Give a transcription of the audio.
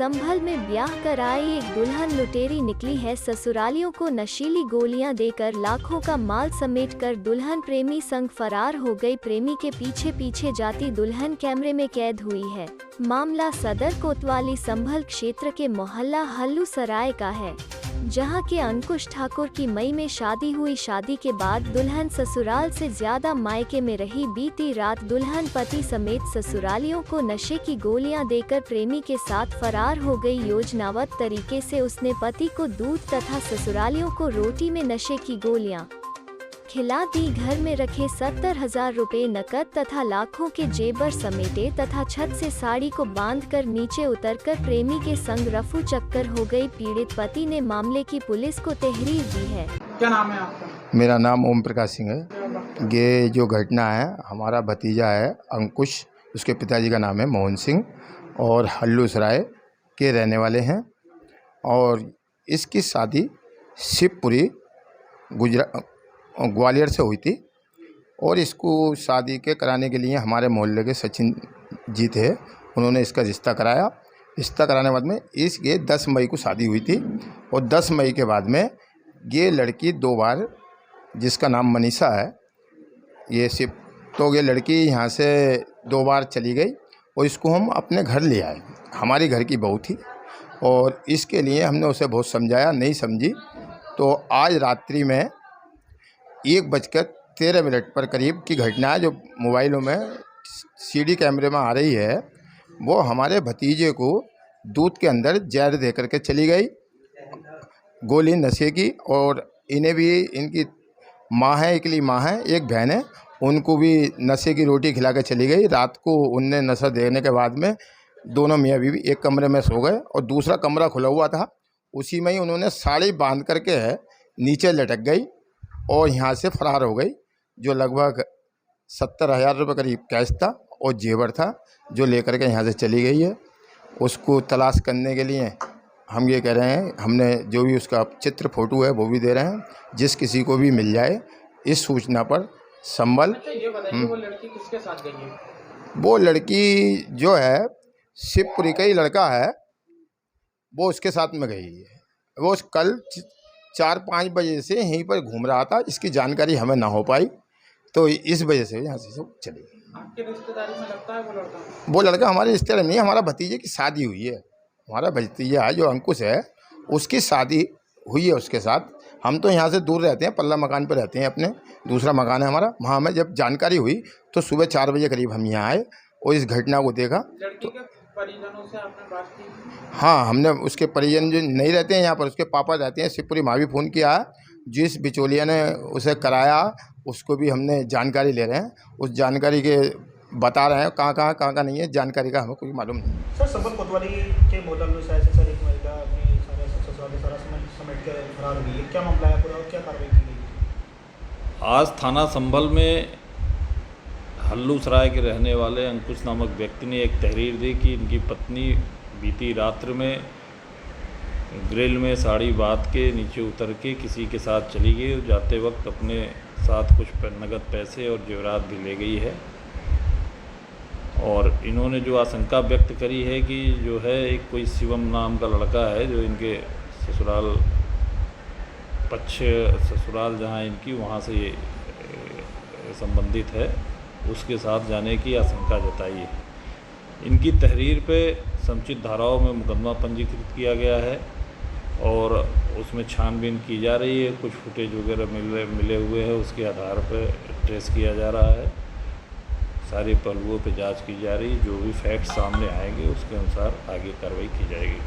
संभल में ब्याह कर आई एक दुल्हन लुटेरी निकली है ससुरालियों को नशीली गोलियां देकर लाखों का माल समेट कर दुल्हन प्रेमी संग फरार हो गई। प्रेमी के पीछे पीछे जाती दुल्हन कैमरे में कैद हुई है। मामला सदर कोतवाली संभल क्षेत्र के मोहल्ला हल्लू सराय का है, जहां के अंकुश ठाकुर की मई में शादी हुई। शादी के बाद दुल्हन ससुराल से ज्यादा मायके में रही। बीती रात दुल्हन पति समेत ससुरालियों को नशे की गोलियां देकर प्रेमी के साथ फरार हो गई। योजनाबद्ध तरीके से उसने पति को दूध तथा ससुरालियों को रोटी में नशे की गोलियां खिला दी। घर में रखे 70,000 रुपए नकद तथा लाखों के जेवर समेटे तथा छत से साड़ी को बांधकर नीचे उतरकर प्रेमी के संग रफू चक्कर हो गई। पीड़ित पति ने मामले की पुलिस को तहरीर दी है। क्या नाम है आपका? मेरा नाम ओम प्रकाश सिंह है। ये जो घटना है, हमारा भतीजा है अंकुश, उसके पिताजी का नाम है मोहन सिंह और हल्लू सराय के रहने वाले हैं। और इसकी शादी शिवपुरी ग्वालियर से हुई थी। और इसको शादी के कराने के लिए हमारे मोहल्ले के सचिन जी थे, उन्होंने इसका रिश्ता कराया। रिश्ता कराने के बाद में ये 10 मई को शादी हुई थी। और 10 मई के बाद में ये लड़की 2 बार, जिसका नाम मनीषा है, ये ये लड़की यहाँ से 2 बार चली गई और इसको हम अपने घर ले आए। हमारी घर की बहू थी और इसके लिए हमने उसे बहुत समझाया, नहीं समझी। तो आज रात्रि में 1:13 पर करीब की घटना है, जो मोबाइलों में सीडी कैमरे में आ रही है। वो हमारे भतीजे को दूध के अंदर जहर दे करके चली गई, गोली नशे की। और इन्हें भी, इनकी माँ है, इकली माँ है, एक बहन है, उनको भी नशे की रोटी खिला के चली गई। रात को उनने नशा देने के बाद में दोनों मियाँ बीवी एक कमरे में सो गए और दूसरा कमरा खुला हुआ था, उसी में ही उन्होंने साड़ी बांध करके नीचे लटक गई और यहाँ से फरार हो गई। जो लगभग 70,000 रुपये करीब कैश था और जेवर था, जो लेकर के यहाँ से चली गई है। उसको तलाश करने के लिए हम ये कह रहे हैं, हमने जो भी उसका चित्र फोटो है वो भी दे रहे हैं, जिस किसी को भी मिल जाए इस सूचना पर संभल। ये बताइए, वो लड़की किसके साथ गई है? वो लड़की जो है शिवपुरी का ही लड़का है, वो उसके साथ में गई है। वो कल 4-5 बजे से यहीं पर घूम रहा था, इसकी जानकारी हमें ना हो पाई, तो इस वजह से यहाँ से चली गई। आपके रिश्तेदारी में लगता है वो लड़का? वो लड़का हमारे रिश्तेदार नहीं है, हमारा भतीजे की शादी हुई है। हमारा भतीजा है जो अंकुश है, उसकी शादी हुई है उसके साथ। हम तो यहाँ से दूर रहते हैं, पल्ला मकान पर रहते हैं, अपने दूसरा मकान है हमारा। वहाँ हमें जब जानकारी हुई तो सुबह 4 बजे करीब हम यहाँ आए और इस घटना को देखा। लड़की के परिजनों से आपने बात की? हाँ, हमने उसके परिजन जो नहीं रहते हैं यहाँ पर, उसके पापा रहते हैं शिवपुरी, वहाँ भी फ़ोन किया। जिस बिचौलिया ने उसे कराया उसको भी हमने जानकारी ले रहे हैं, उस जानकारी के बता रहे हैं कहाँ नहीं है, जानकारी का हमें कोई मालूम नहीं। सर, संभल कोतवाली के मोहल्ला से सर एक महिला अपनी सारा समेट कर फरार हुई है, क्या मामला है पूरा और क्या कार्रवाई की गई? आज थाना संभल में हल्लू सराय के रहने वाले अंकुश नामक व्यक्ति ने एक तहरीर दी कि इनकी पत्नी बीती रात्र में ग्रिल में साड़ी बांध के नीचे उतर के किसी के साथ चली गई और जाते वक्त अपने साथ कुछ नगद पैसे और जेवरात भी ले गई है। और इन्होंने जो आशंका व्यक्त करी है कि जो है एक कोई शिवम नाम का लड़का है, जो इनके ससुराल जहाँ इनकी वहाँ से ये संबंधित है, उसके साथ जाने की आशंका जताई है। इनकी तहरीर पे समुचित धाराओं में मुकदमा पंजीकृत किया गया है और उसमें छानबीन की जा रही है। कुछ फुटेज वगैरह मिले हुए हैं, उसके आधार पर ट्रेस किया जा रहा है। सारे पहलुओं पे जांच की जा रही है। जो भी फैक्ट सामने आएंगे उसके अनुसार आगे कार्रवाई की जाएगी।